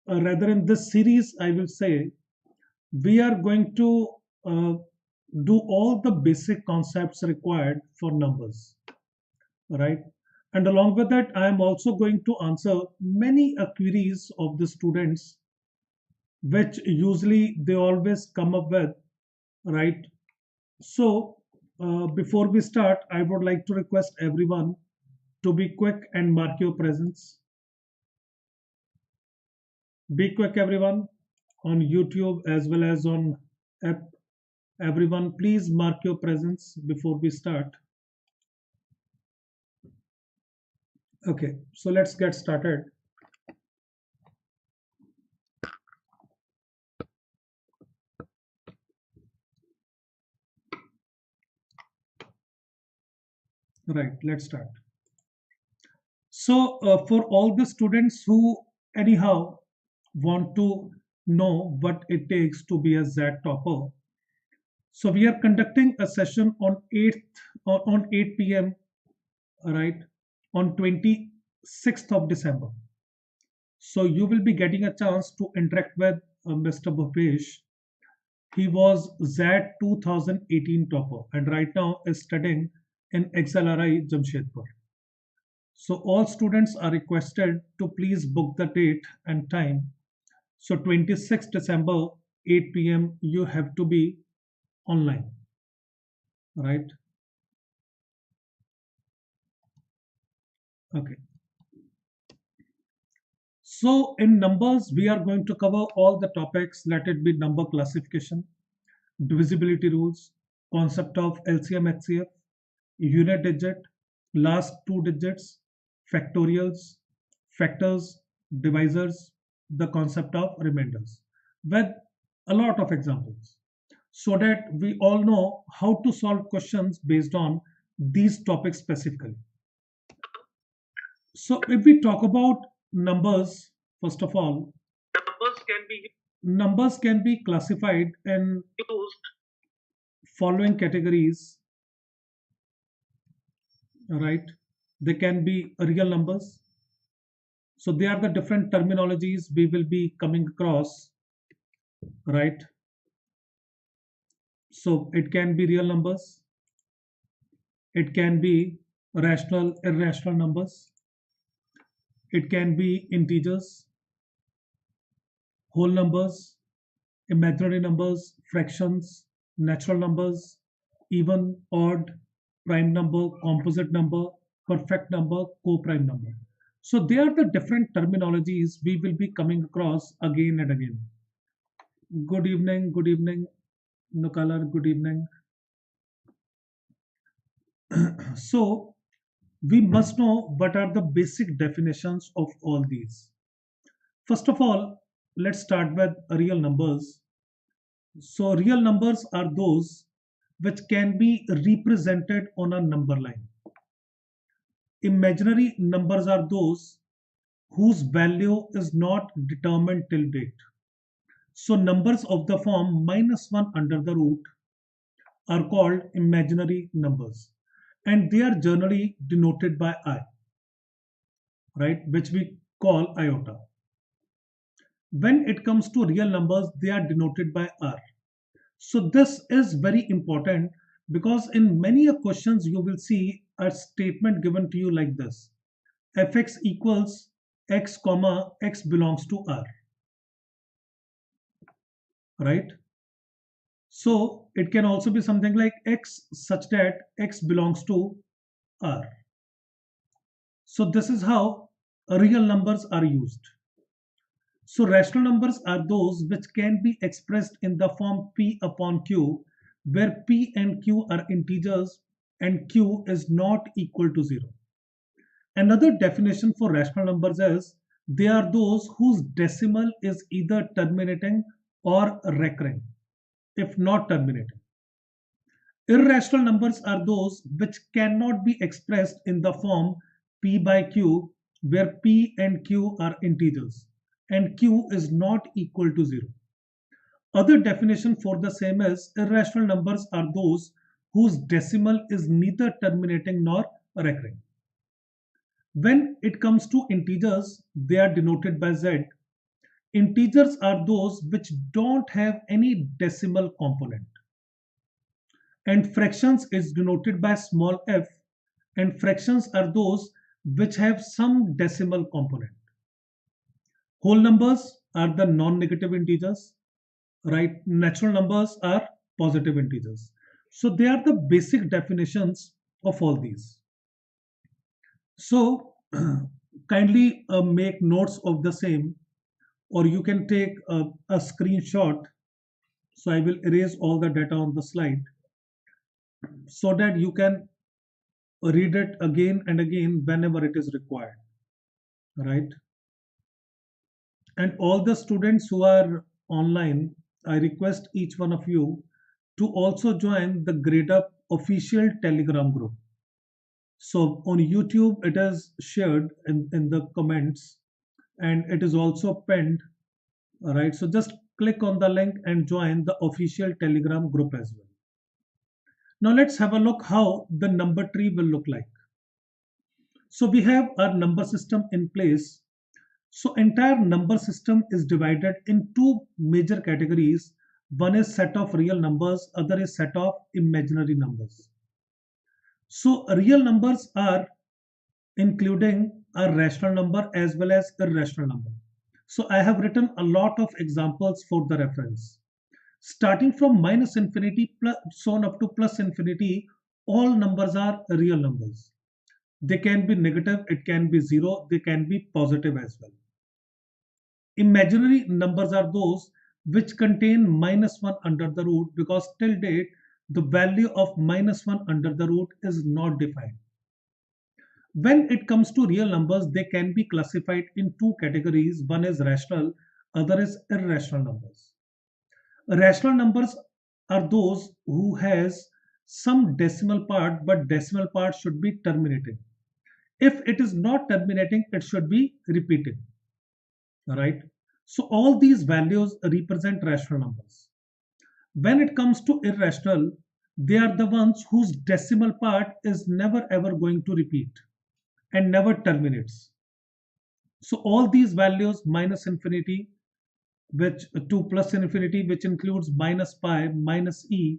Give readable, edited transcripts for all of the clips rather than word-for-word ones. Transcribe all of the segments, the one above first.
rather in this series, I will say, we are going to uh, do all the basic concepts required for numbers, right? And along with that, I am also going to answer many queries of the students, which usually they always come up with, right? So, before we start, I would like to request everyone to be quick and mark your presence. Be quick, everyone, on YouTube as well as on app. Everyone, please mark your presence before we start. Okay, so let's get started. Right, let's start. So, for all the students who, anyhow, want to know what it takes to be a Z topper, so we are conducting a session on 8 p.m. right on 26th of December. So you will be getting a chance to interact with Mr. Bhupesh. He was Z 2018 topper and right now is studying in XLRI Jamshedpur. So all students are requested to please book the date and time. So 26th December 8 p.m. you have to be online, right? Okay. So in numbers, we are going to cover all the topics. Let it be number classification, divisibility rules, concept of LCM HCF, unit digit, last two digits, factorials, factors, divisors, the concept of remainders, with a lot of examples, so that we all know how to solve questions based on these topics specifically. So if we talk about numbers, first of all, numbers can be classified in following categories, right? They can be real numbers. So they are the different terminologies we will be coming across, right? So it can be real numbers. It can be rational, irrational numbers. It can be integers, whole numbers, imaginary numbers, fractions, natural numbers, even, odd, prime number, composite number, perfect number, co-prime number. So they are the different terminologies we will be coming across again and again. Good evening, Nukalar, good evening. So we must know what are the basic definitions of all these. First of all, let's start with real numbers. So real numbers are those which can be represented on a number line. Imaginary numbers are those whose value is not determined till date. So numbers of the form -1 under the root are called imaginary numbers, and they are generally denoted by I, right, which we call iota. When it comes to real numbers, they are denoted by R. So this is very important because in many questions you will see a statement given to you like this: fx equals x comma x belongs to R, right? So it can also be something like x such that x belongs to R. So this is how real numbers are used. So rational numbers are those which can be expressed in the form p upon q, where p and q are integers and q is not equal to 0. Another definition for rational numbers is they are those whose decimal is either terminating or recurring, if not terminating. Irrational numbers are those which cannot be expressed in the form p by q, where p and q are integers and q is not equal to 0. Other definition for the same is irrational numbers are those whose decimal is neither terminating nor recurring. When it comes to integers, they are denoted by z, Integers are those which don't have any decimal component. And fractions is denoted by small f, and fractions are those which have some decimal component. Whole numbers are the non-negative integers, right? Natural numbers are positive integers. So they are the basic definitions of all these. So kindly make notes of the same, or you can take a screenshot. So I will erase all the data on the slide so that you can read it again and again whenever it is required, right? And all the students who are online, I request each one of you to also join the Gradeup official Telegram group. So on YouTube, it is shared in the comments, and it is also pinned, right? So just click on the link and join the official Telegram group as well. Now let's have a look how the number tree will look like. So we have our number system in place. So entire number system is divided in two major categories. One is set of real numbers, other is set of imaginary numbers. So real numbers are including a rational number as well as irrational number. So I have written a lot of examples for the reference. Starting from minus infinity plus so on up to plus infinity, all numbers are real numbers. They can be negative, it can be zero, they can be positive as well. Imaginary numbers are those which contain minus 1 under the root, because till date the value of minus 1 under the root is not defined. When it comes to real numbers, they can be classified in two categories. One is rational, other is irrational numbers. Rational numbers are those who has some decimal part, but decimal part should be terminating. If it is not terminating, it should be repeating, right? So all these values represent rational numbers. When it comes to irrational, they are the ones whose decimal part is never ever going to repeat and never terminates. So all these values, minus infinity, which to plus infinity, which includes minus pi, minus e,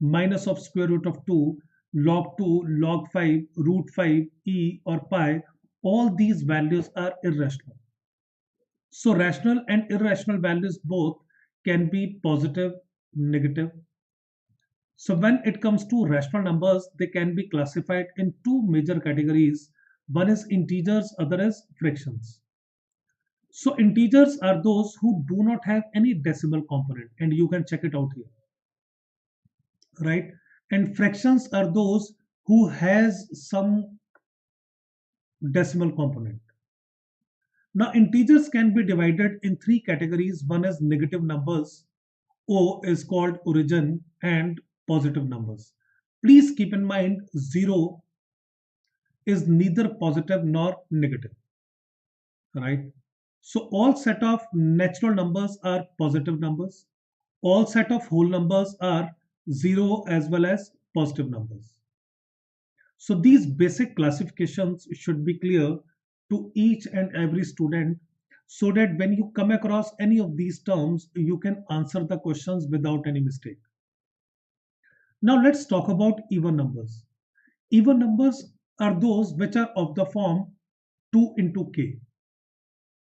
minus of square root of 2, log 2, log 5, root 5, e or pi, all these values are irrational. So rational and irrational values both can be positive, negative. So when it comes to rational numbers, they can be classified in two major categories. One is integers, other is fractions. So integers are those who do not have any decimal component, and you can check it out here, right? And fractions are those who has some decimal component. Now integers can be divided in three categories. One is negative numbers, O is called origin, and positive numbers. Please keep in mind 0 is neither positive nor negative, right? So all set of natural numbers are positive numbers. All set of whole numbers are 0 as well as positive numbers. So these basic classifications should be clear to each and every student, so that when you come across any of these terms, you can answer the questions without any mistake. Now let's talk about even numbers. Even numbers are those which are of the form 2 into k,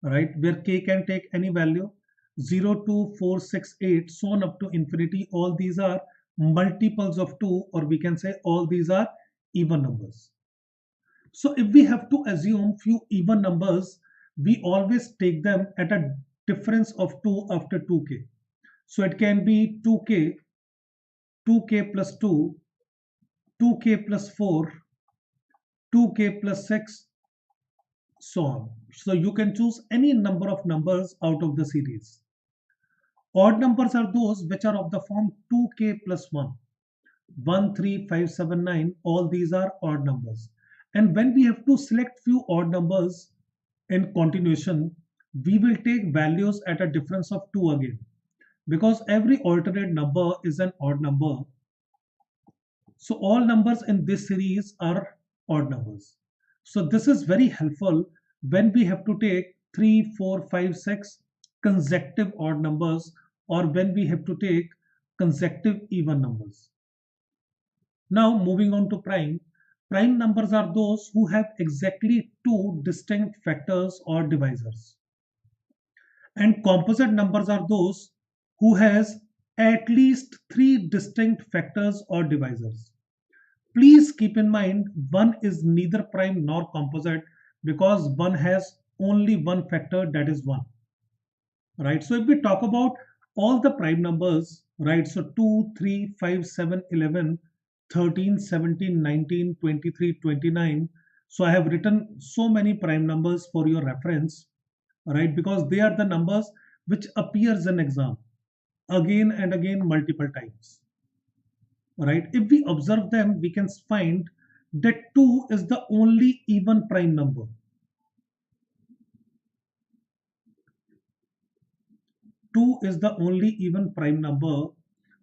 right? Where k can take any value, 0, 2, 4, 6, 8, so on up to infinity. All these are multiples of 2, or we can say all these are even numbers. So if we have to assume few even numbers, we always take them at a difference of 2 after 2k. So it can be 2k, 2k plus 2, 2k plus 4, 2k plus 6, so on. So you can choose any number of numbers out of the series. Odd numbers are those which are of the form 2k plus 1, 1, 3, 5, 7, 9. All these are odd numbers. And when we have to select few odd numbers in continuation, we will take values at a difference of 2 again, because every alternate number is an odd number. So all numbers in this series are odd numbers. So this is very helpful when we have to take 3, 4, 5, 6 consecutive odd numbers or when we have to take consecutive even numbers. Now moving on to prime. Prime numbers are those who have exactly two distinct factors or divisors. And composite numbers are those who has at least three distinct factors or divisors. Please keep in mind one is neither prime nor composite because one has only one factor, that is 1. Right? So if we talk about all the prime numbers, right? So 2, 3, 5, 7, 11, 13, 17, 19, 23, 29. So I have written so many prime numbers for your reference, right? Because they are the numbers which appears in exam again and again multiple times, right? If we observe them, we can find that 2 is the only even prime number. 2 is the only even prime number,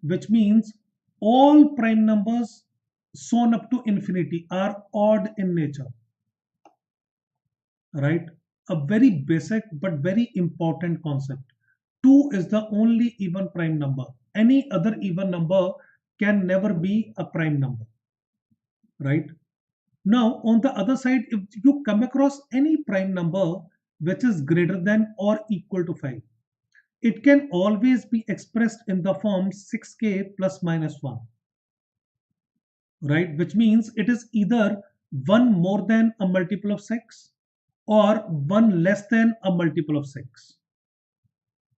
which means all prime numbers shown up to infinity are odd in nature, right? A very basic but very important concept. 2 is the only even prime number. Any other even number can never be a prime number, right? Now, on the other side, if you come across any prime number which is greater than or equal to 5, it can always be expressed in the form 6k plus minus 1, right? Which means it is either 1 more than a multiple of 6 or 1 less than a multiple of 6,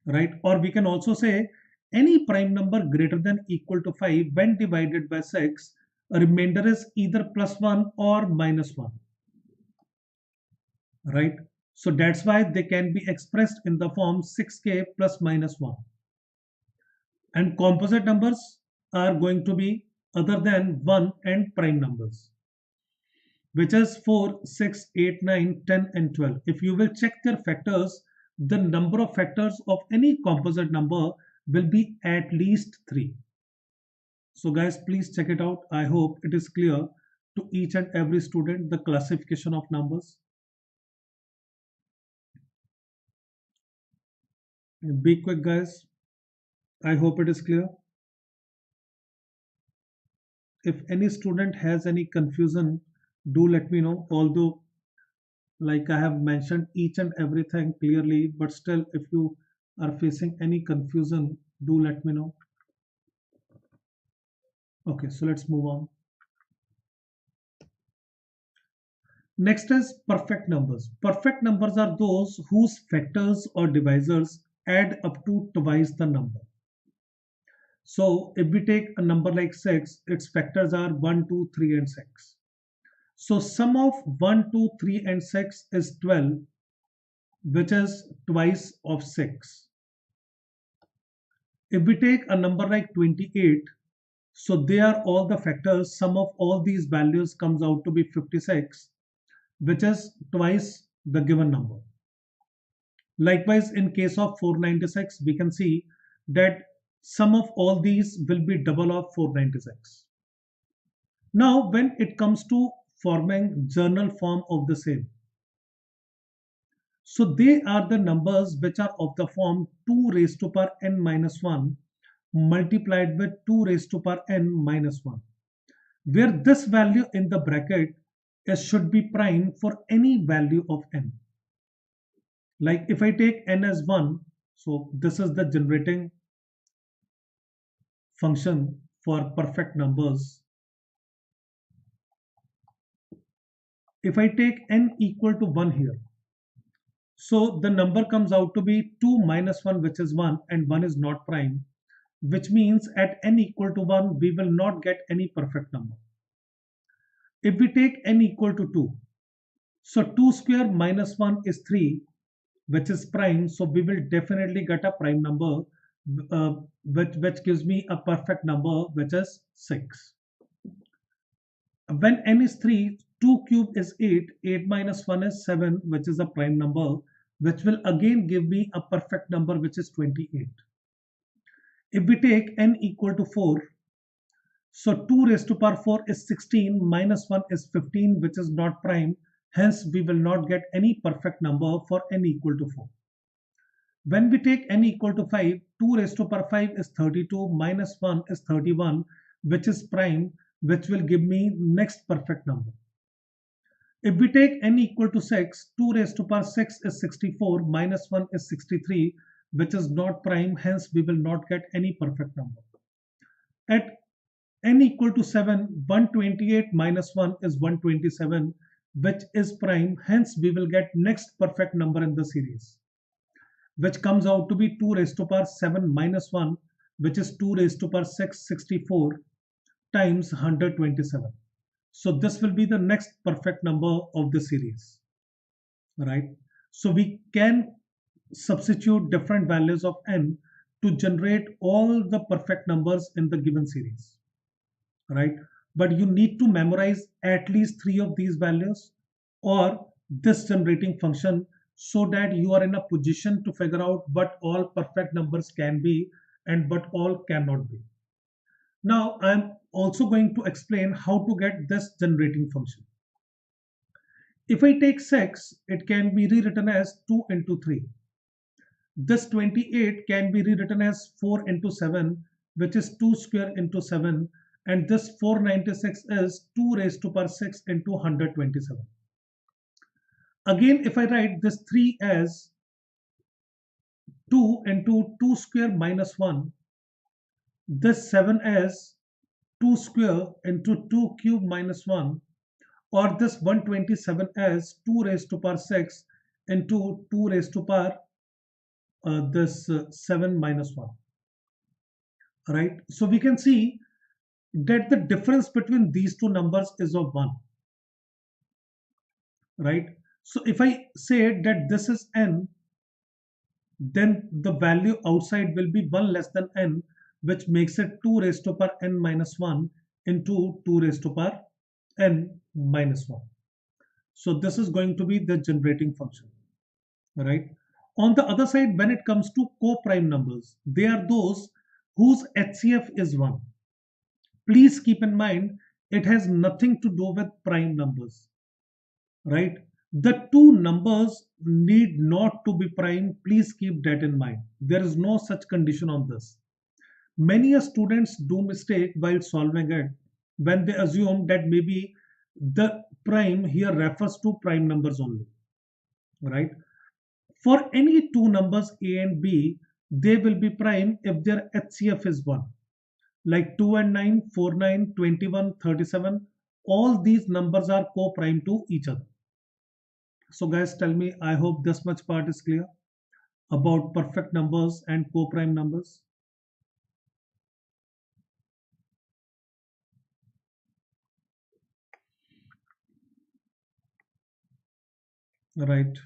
right? Or we can also say any prime number greater than equal to 5 when divided by 6, a remainder is either plus 1 or minus 1, right? So that's why they can be expressed in the form 6k plus minus 1. And composite numbers are going to be other than 1 and prime numbers, which is 4, 6, 8, 9, 10 and 12. If you will check their factors, the number of factors of any composite number will be at least 3. So guys, please check it out. I hope it is clear to each and every student the classification of numbers. Be quick guys. I hope it is clear. If any student has any confusion, do let me know. Although like I have mentioned each and everything clearly, but still if you are facing any confusion, do let me know. Okay, so let's move on. Next is perfect numbers. Perfect numbers are those whose factors or divisors add up to twice the number. So if we take a number like 6, its factors are 1, 2, 3 and 6. So sum of 1, 2, 3 and 6 is 12, which is twice of 6. If we take a number like 28, so they are all the factors, sum of all these values comes out to be 56, which is twice the given number. Likewise, in case of 496, we can see that sum of all these will be double of 496. Now, when it comes to forming journal form of the same, so they are the numbers which are of the form 2 raised to power n minus 1 multiplied with 2 raised to power n minus 1, where this value in the bracket should be prime for any value of n. Like if I take n as 1, so this is the generating function for perfect numbers. If I take n equal to 1 here, so the number comes out to be 2 minus 1, which is 1, and 1 is not prime, which means at n equal to 1, we will not get any perfect number. If we take n equal to 2, so 2 square minus 1 is 3, which is prime, so we will definitely get a prime number, which gives me a perfect number, which is 6. When n is 3, 2 cube is 8, 8 minus 1 is 7, which is a prime number, which will again give me a perfect number, which is 28. If we take n equal to 4, so 2 raised to power 4 is 16, minus 1 is 15, which is not prime, hence we will not get any perfect number for n equal to 4. When we take n equal to 5, 2 raised to power 5 is 32, minus 1 is 31, which is prime, which will give me next perfect number. If we take n equal to 6, 2 raised to power 6 is 64, minus 1 is 63, which is not prime, hence we will not get any perfect number. At n equal to 7, 128 minus 1 is 127, which is prime, hence we will get next perfect number in the series, which comes out to be 2 raised to power 7 minus 1, which is 2 raised to power 6, 64 times 127. So this will be the next perfect number of the series, right? So we can substitute different values of n to generate all the perfect numbers in the given series, right? But you need to memorize at least 3 of these values or this generating function so that you are in a position to figure out what all perfect numbers can be and what all cannot be. Now I'm also going to explain how to get this generating function. If I take 6, it can be rewritten as 2 into 3. This 28 can be rewritten as 4 into 7, which is 2 square into 7, and this 496 is 2 raised to power 6 into 127. Again, if I write this 3 as 2 into 2 square minus 1, this 7 as 2 square into 2 cube minus 1, or this 127 as 2 raised to power 6 into 2 raised to power this 7 minus 1, right? So we can see that the difference between these two numbers is of 1, right? So if I say that this is n, then the value outside will be 1 less than n, which makes it 2 raised to power n minus 1 into 2 raised to power n minus 1. So this is going to be the generating function, right? On the other side, when it comes to co-prime numbers, they are those whose HCF is 1. Please keep in mind, it has nothing to do with prime numbers, right? The two numbers need not to be prime. Please keep that in mind. There is no such condition on this. Many students do mistake while solving it when they assume that maybe the prime here refers to prime numbers only, right? For any two numbers a and b, they will be prime if their HCF is 1. Like 2 and 9, 4, 9, 21, 37, all these numbers are co-prime to each other. So guys, tell me, I hope this much part is clear about perfect numbers and co-prime numbers. Right.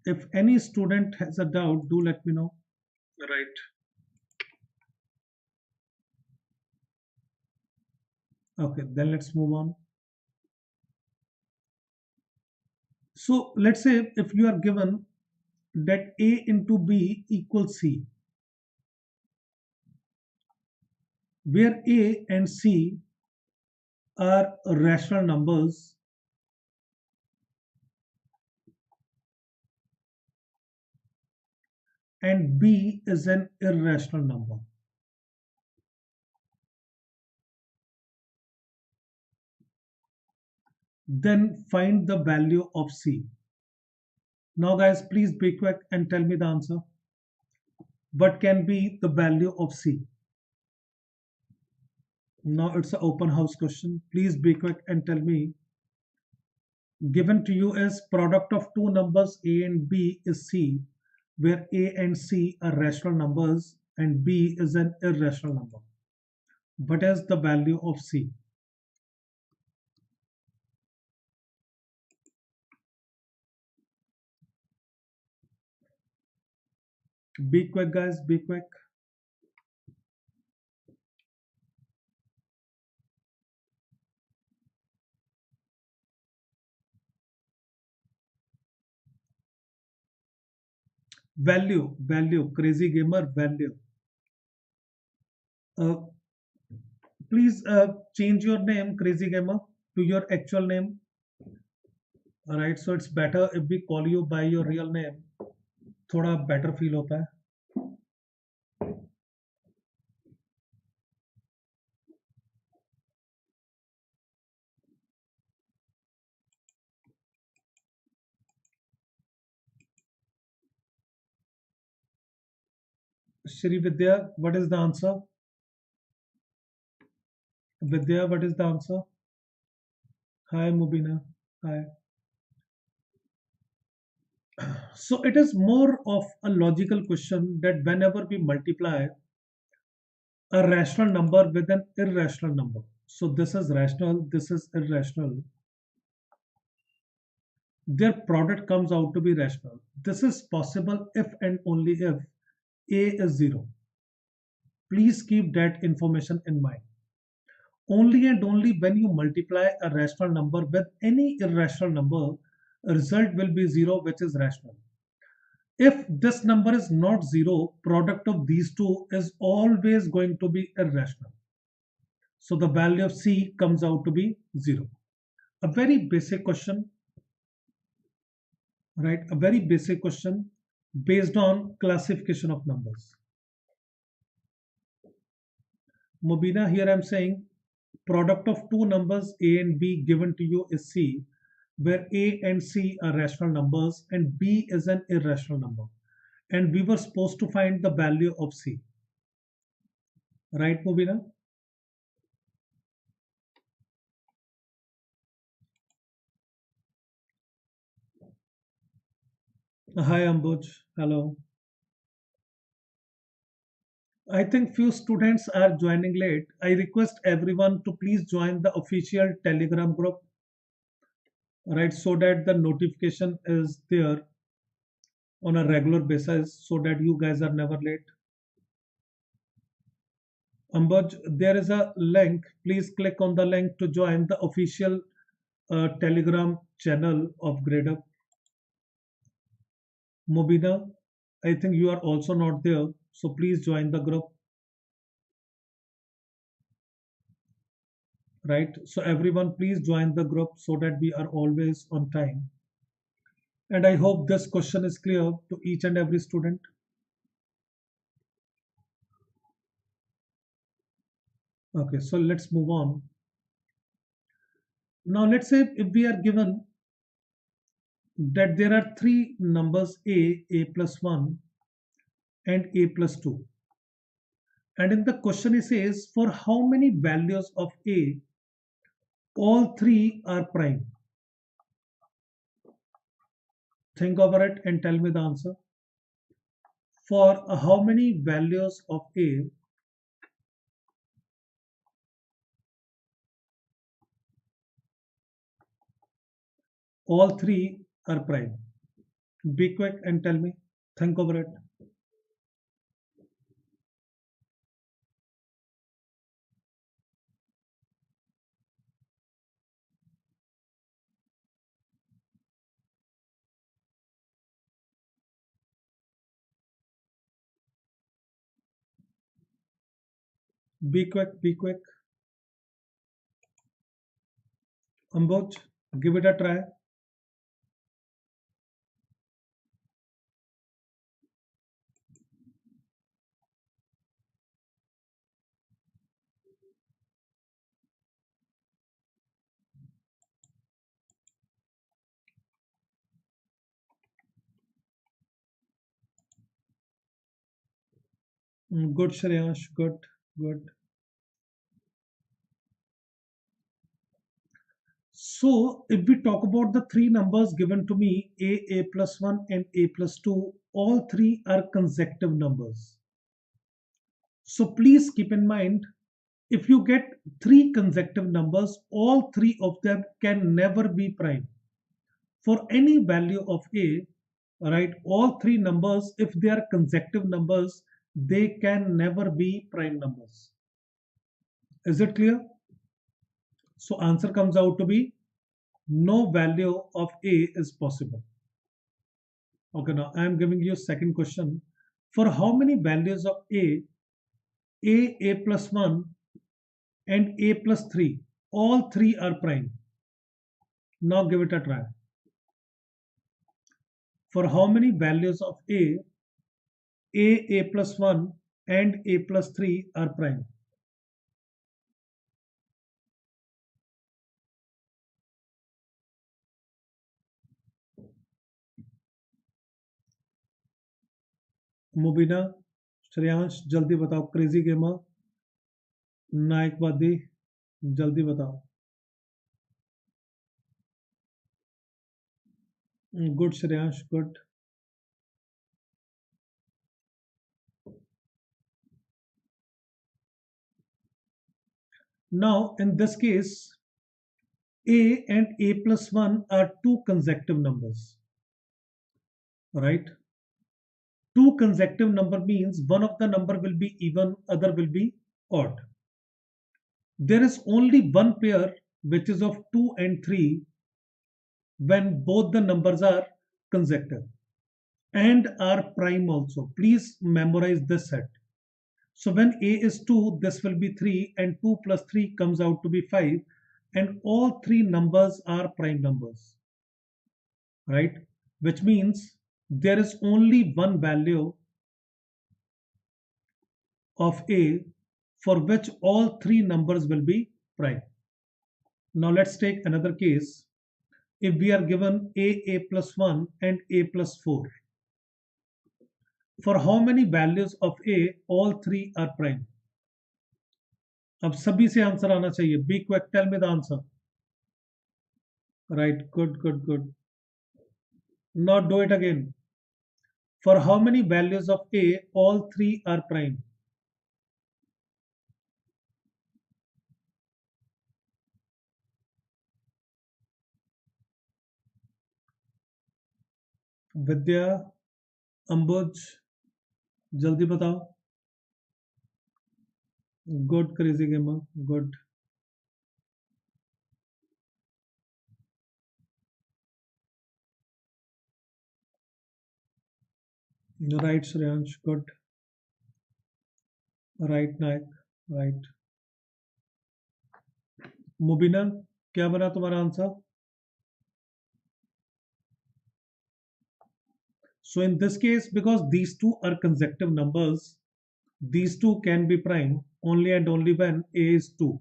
If any student has a doubt, do let me know. Right. Okay, then let's move on. So let's say if you are given that a into b equals c, where a and c are rational numbers and b is an irrational number. Then find the value of c. Now guys, please be quick and tell me the answer. What can be the value of c? Now it's an open house question. Please be quick and tell me. Given to you is product of two numbers a and b is c, where a and c are rational numbers and b is an irrational number. What is the value of c? Be quick guys, be quick. Value, crazy gamer, value. Uh, please change your name, crazy gamer, to your actual name. Right, so it's better if we call you by your real name, थोड़ा better feel होता है. Shri Vidya, what is the answer? Vidya, what is the answer? Hi, Mubina. Hi. So it is more of a logical question that whenever we multiply a rational number with an irrational number, so this is rational, this is irrational, their product comes out to be rational. This is possible if and only if A is 0. Please keep that information in mind. Only and only when you multiply a rational number with any irrational number, a result will be 0, which is rational. If this number is not 0, product of these two is always going to be irrational. So the value of C comes out to be 0. A very basic question, right? A very basic question based on classification of numbers. Mobina, here I'm saying product of two numbers A and B given to you is C, where A and C are rational numbers and B is an irrational number. And we were supposed to find the value of C. Right, Mubina? Hi, Ambuj. Hello. I think few students are joining late. I request everyone to please join the official Telegram group, right, so that the notification is there on a regular basis so that you guys are never late. Ambuj, there is a link. Please click on the link to join the official Telegram channel of Gradeup. Mobina, I think you are also not there, so please join the group. Right, so everyone please join the group so that we are always on time. And I hope this question is clear to each and every student. Okay, so let's move on. Now let's say if we are given that there are three numbers a plus 1 and a plus 2, and in the question it says for how many values of a all three are prime. Think over it and tell me the answer. For how many values of a all three are prime? Be quick and tell me. Think over it. Be quick, be quick. Amboj, give it a try. Good, Shreyash, good, good. So, if we talk about the three numbers given to me, a plus 1, and a plus 2, all three are consecutive numbers. So, please keep in mind, if you get three consecutive numbers, all three of them can never be prime. For any value of a, right, all three numbers, if they are consecutive numbers, they can never be prime numbers. Is it clear? So answer comes out to be no value of a is possible. Okay, now I am giving you second question. For how many values of a plus 1 and a plus 3, all three are prime. Now give it a try. For how many values of a plus 1 and a plus 3 are prime? Mubina, Shreyansh जल्दी बताओ, crazy gamer, नायकवादी, जल्दी बताओ. Good Shreyansh, good. Now, in this case, a and a plus 1 are two consecutive numbers, right? Two consecutive number means one of the number will be even, other will be odd. There is only one pair which is of 2 and 3 when both the numbers are consecutive and are prime also. Please memorize this set. So when a is 2, this will be 3 and 2 plus 3 comes out to be 5 and all three numbers are prime numbers, right? Which means there is only one value of a for which all three numbers will be prime. Now let's take another case. If we are given a plus 1 and a plus 4, for how many values of a all three are prime? अब सभी से answer आना चाहिए. Be quick, tell me the answer. Right, good, good, good. Now do it again. For how many values of a all three are prime? Vidya, Ambuj, जल्दी बताओ. Good crazy gamer, good. Right Shreyansh, good. Right Nayak, right. Mubina, क्या बना तुम्हारा answer? So in this case, because these two are consecutive numbers, these two can be prime only and only when a is 2.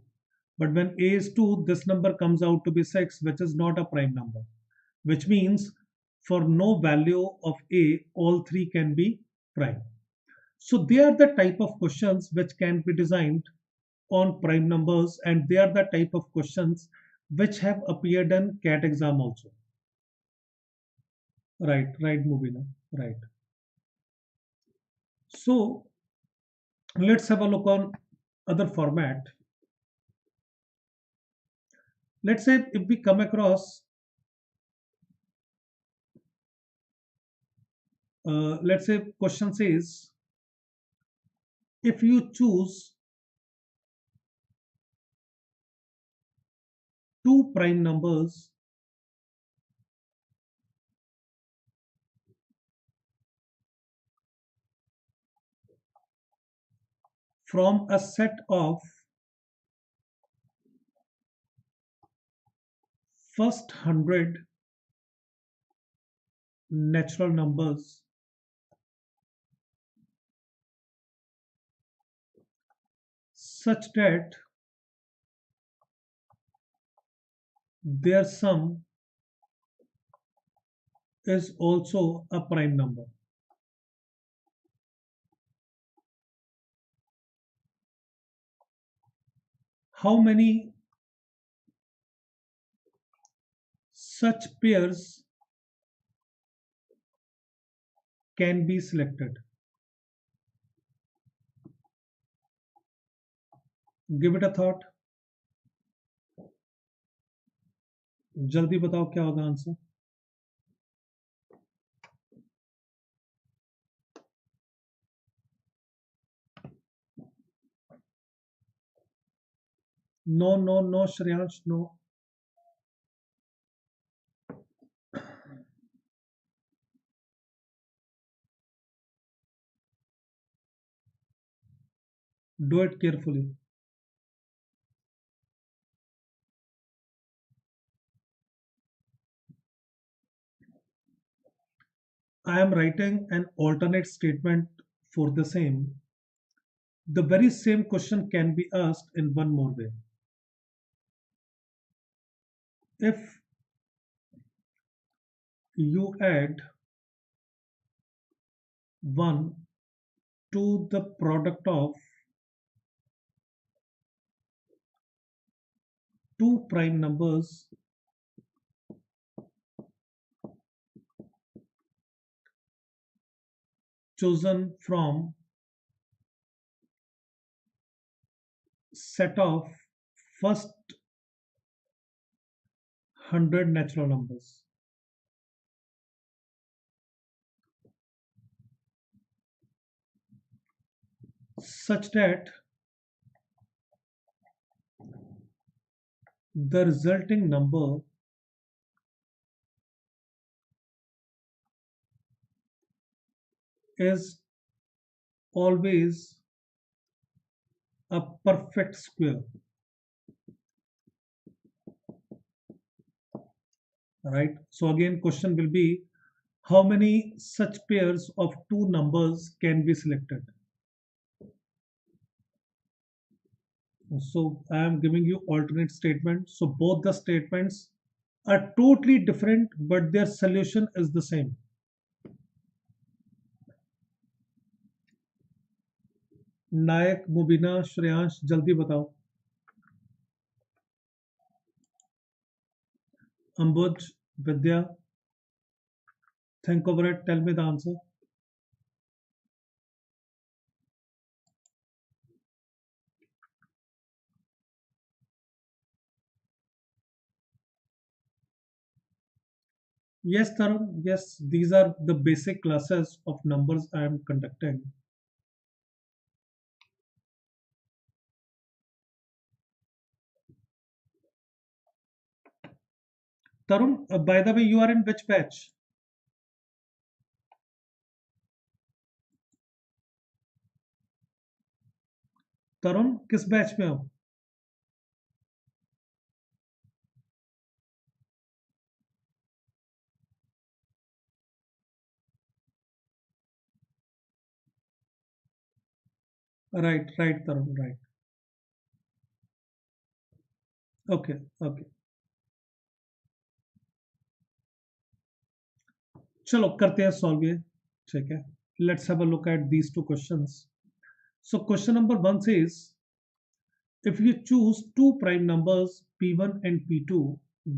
But when a is 2, this number comes out to be 6, which is not a prime number. Which means for no value of a, all three can be prime. So they are the type of questions which can be designed on prime numbers, and they are the type of questions which have appeared in CAT exam also. Right, right, Mubina, right. So let's have a look on other format. Let's say if we come across, let's say question says, if you choose two prime numbers from a set of first 100 natural numbers, such that their sum is also a prime number. How many such pairs can be selected? Give it a thought. जल्दी बताओ क्या होगा answer. No, no, no, Shreyansh, no. Do it carefully. I am writing an alternate statement for the same. The very same question can be asked in one more way. If you add 1 to the product of two prime numbers chosen from set of first 100 natural numbers, such that the resulting number is always a perfect square, right? So again, question will be, how many such pairs of two numbers can be selected? So I am giving you alternate statements. So both the statements are totally different, but their solution is the same. नायक, मुबीना, श्रेयांश, जल्दी बताओ. Ambuj, Vidya, think over it, tell me the answer. Yes, Tarun, yes, these are the basic classes of numbers I am conducting. Tarun, by the way, you are in which batch? तरुण किस batch में हो? Right right तरुण right. Okay okay, चलो करते हैं solve ये. ठीक है, let's have a look at these two questions. So question number 1 says, if you choose two prime numbers p1 and p2,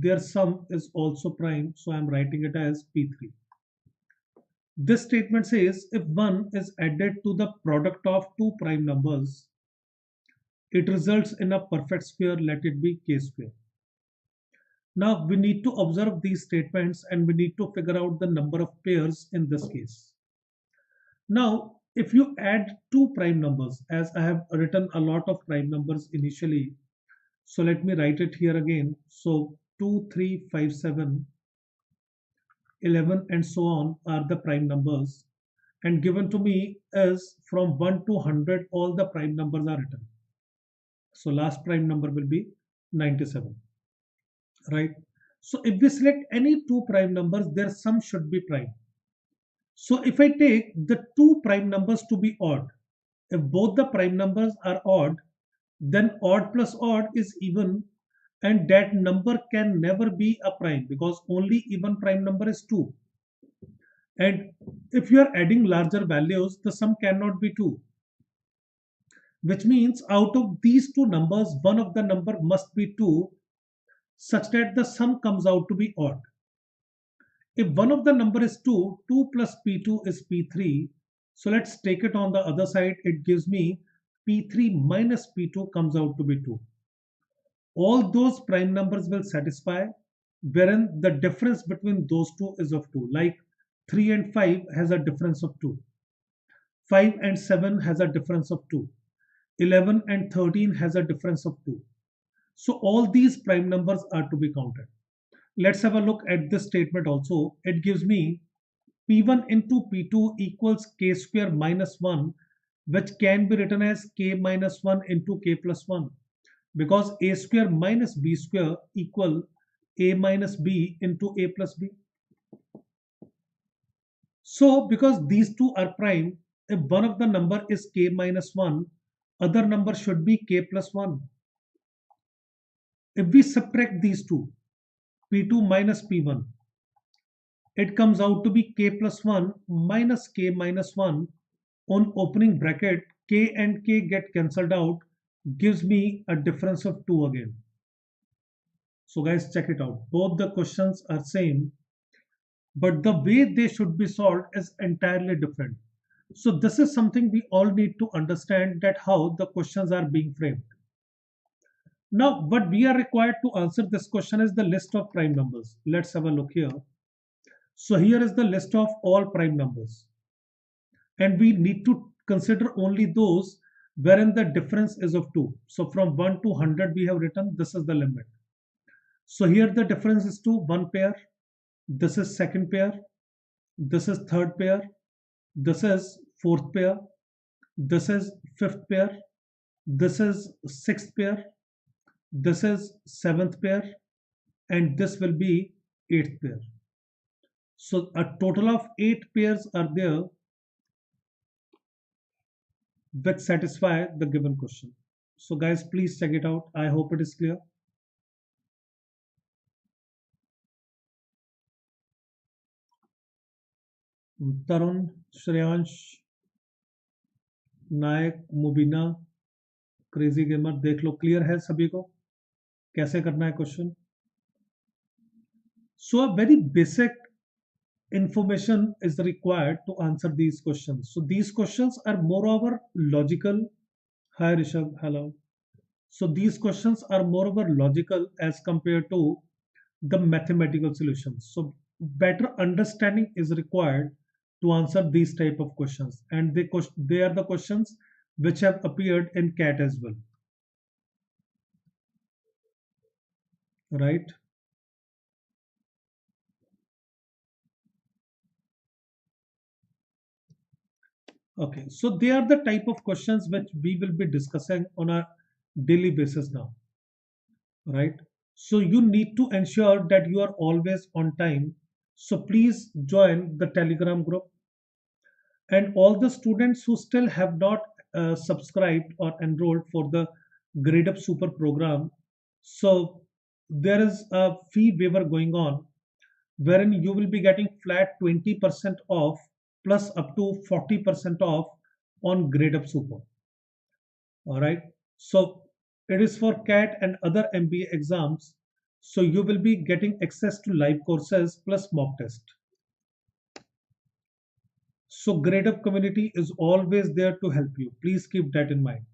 their sum is also prime, so I am writing it as p3. This statement says if 1 is added to the product of two prime numbers, it results in a perfect square, let it be k square. Now we need to observe these statements and we need to figure out the number of pairs in this case. Now if you add two prime numbers, as I have written a lot of prime numbers initially, so let me write it here again. So 2, 3, 5, 7, 11 and so on are the prime numbers, and given to me is from 1 to 100 all the prime numbers are written. So last prime number will be 97, right? So if we select any two prime numbers, their sum should be prime. So if I take the two prime numbers to be odd, if both the prime numbers are odd, then odd plus odd is even, and that number can never be a prime because only even prime number is 2. And if you are adding larger values, the sum cannot be 2, which means out of these two numbers, one of the number must be 2 such that the sum comes out to be odd. If one of the number is 2, 2 plus p2 is p3. So let's take it on the other side. It gives me p3 minus p2 comes out to be 2. All those prime numbers will satisfy, wherein the difference between those two is of 2. Like 3 and 5 has a difference of 2. 5 and 7 has a difference of 2. 11 and 13 has a difference of 2. So all these prime numbers are to be counted. Let's have a look at this statement also. It gives me p1 into p2 equals k square minus 1, which can be written as k minus 1 into k plus 1, because a square minus b square equal a minus b into a plus b. So because these two are prime, if one of the number is k minus 1, other number should be k plus 1. If we subtract these two, p2 minus p1, it comes out to be k plus 1 minus k minus 1. On opening bracket, k and k get cancelled out, gives me a difference of 2 again. So guys, check it out. Both the questions are same, but the way they should be solved is entirely different. So this is something we all need to understand, that how the questions are being framed. Now, what we are required to answer this question is the list of prime numbers. Let's have a look here. So here is the list of all prime numbers. And we need to consider only those wherein the difference is of 2. So from 1 to 100 we have written, this is the limit. So here the difference is to one pair, this is second pair, this is third pair, this is fourth pair, this is fifth pair, this is sixth pair, this is seventh pair, and this will be eighth pair. So a total of 8 pairs are there which satisfy the given question. So guys, please check it out. I hope it is clear. Tarun, Shreyansh, Nayak, Mubina, crazy gamer, देख लो clear है सभी को कैसे करना है question. So a very basic information is required to answer these questions. So these questions are moreover logical. Hi Rishabh, hello. So these questions are moreover logical as compared to the mathematical solutions. So better understanding is required to answer these type of questions, and they are the questions which have appeared in CAT as well, right? Okay, so they are the type of questions which we will be discussing on a daily basis now, right? So you need to ensure that you are always on time. So please join the Telegram group, and all the students who still have not subscribed or enrolled for the Gradeup Super program. So there is a fee waiver going on, wherein you will be getting flat 20% off plus up to 40% off on Gradeup Super. All right. So it is for CAT and other MBA exams. So you will be getting access to live courses plus mock test. So Gradeup community is always there to help you. Please keep that in mind.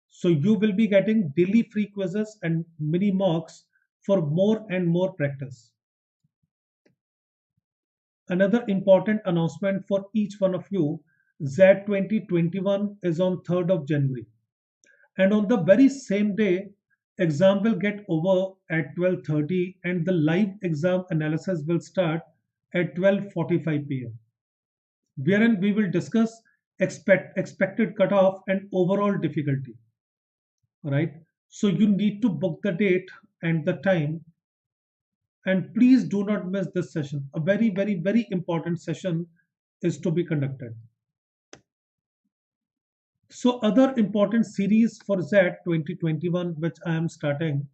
So you will be getting daily free quizzes and mini mocks for more and more practice. Another important announcement for each one of you, ZAT 2021 is on 3rd of January. And on the very same day, exam will get over at 12:30 and the live exam analysis will start at 12:45 p.m. wherein we will discuss expected cutoff and overall difficulty. Right? So you need to book the date and the time, and please do not miss this session. A very, very, very important session is to be conducted. So other important series for ZAT 2021 which I am starting.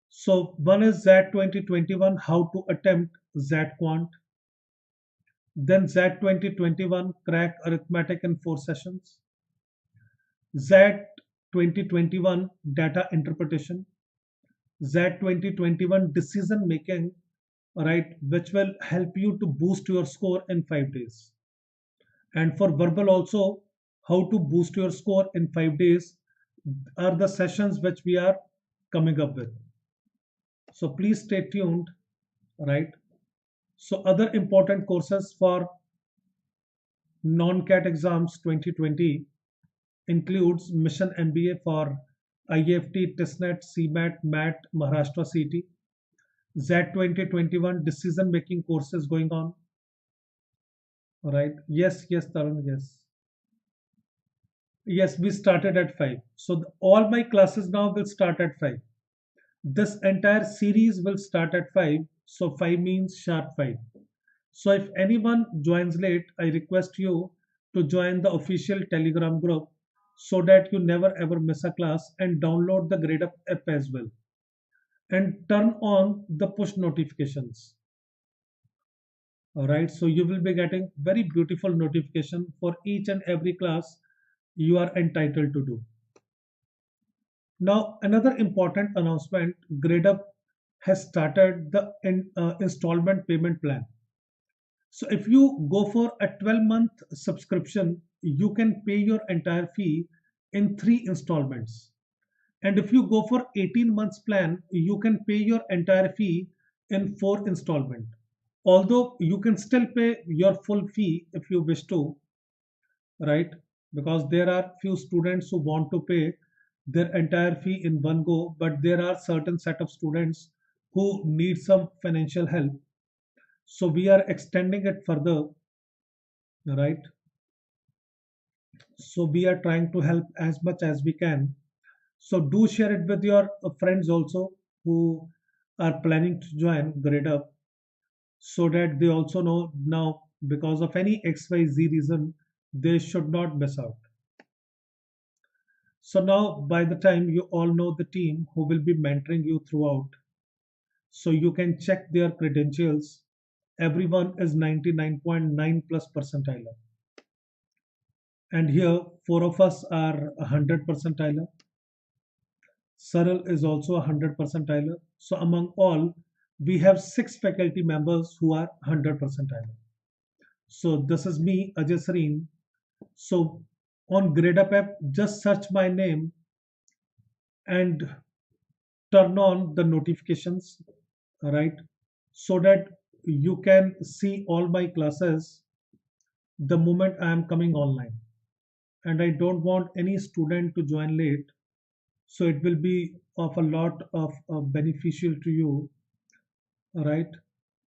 So one is ZAT 2021, how to attempt ZAT Quant. Then ZAT 2021, crack arithmetic in 4 sessions. ZAT 2021, data interpretation. ZAT 2021, decision making, right, which will help you to boost your score in 5 days. And for verbal also, how to boost your score in 5 days are the sessions which we are coming up with. So please stay tuned, right? So other important courses for non-CAT exams 2020 includes Mission MBA for IFT, TISNET, CMAT, MAT, Maharashtra CT. ZAT 2021 decision making courses going on. All right. Yes, Tarun, yes. Yes, we started at 5. So all my classes now will start at 5. This entire series will start at 5. So 5 means sharp 5. So if anyone joins late, I request you to join the official Telegram group so that you never ever miss a class, and download the Gradeup app as well and turn on the push notifications. All right, so you will be getting very beautiful notification for each and every class you are entitled to do. Now, another important announcement: Gradeup has started the installment payment plan. So if you go for a 12-month subscription, you can pay your entire fee in 3 installments. And if you go for 18 months plan, you can pay your entire fee in 4 installments. Although you can still pay your full fee if you wish to, right? Because there are few students who want to pay their entire fee in one go, but there are certain set of students who need some financial help. So we are extending it further, right? So we are trying to help as much as we can. So do share it with your friends also who are planning to join Gradeup, so that they also know now, because of any XYZ reason, they should not miss out. So now by the time you all know the team who will be mentoring you throughout, so you can check their credentials. Everyone is 99.9 plus percentile. And here, four of us are 100 percentile. Saral is also 100 percentile. So among all, we have 6 faculty members who are 100 percentile. So this is me, Ajay Sareen. So on Gradeup app, just search my name and turn on the notifications, right? So that you can see all my classes the moment I am coming online. And I don't want any student to join late. So it will be of a lot of beneficial to you, right?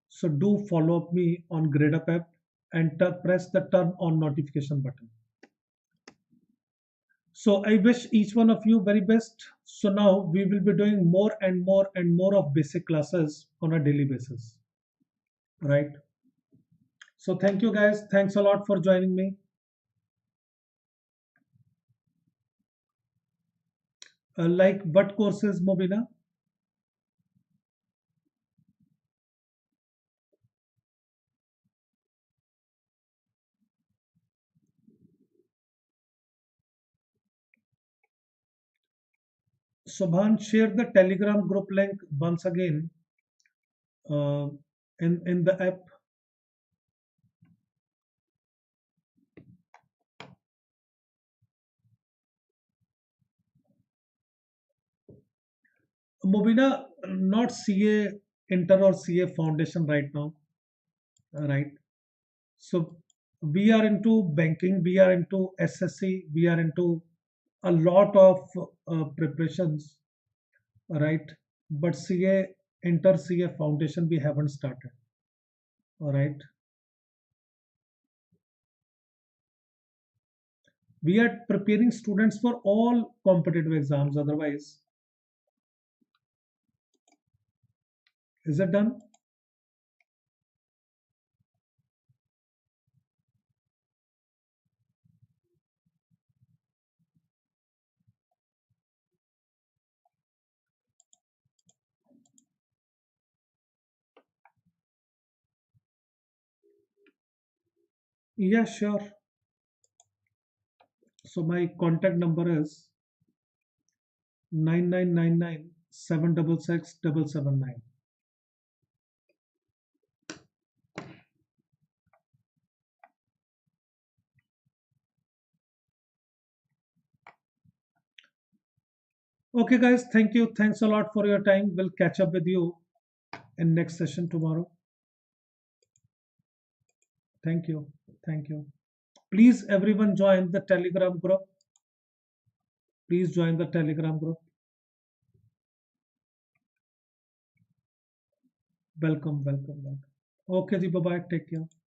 So do follow up me on Gradeup app and press the turn on notification button. So I wish each one of you very best. So now we will be doing more and more and more of basic classes on a daily basis, right? So thank you guys. Thanks a lot for joining me. Like what courses, Mobina? Subhan, share the Telegram group link once again uh, in the app. Mobina, not CA Inter or CA Foundation right now, right? So we are into banking, we are into SSC, we are into a lot of preparations, right? But CA Inter CA Foundation we haven't started, all right? We are preparing students for all competitive exams. Otherwise, is it done? Yeah, sure. So my contact number is 9999 766 779. Okay, guys, thank you. Thanks a lot for your time. We'll catch up with you in next session tomorrow. Thank you. Thank you. Please, everyone, join the Telegram group. Please join the Telegram group. Welcome, welcome, welcome. Okay, ji, bye bye. Take care.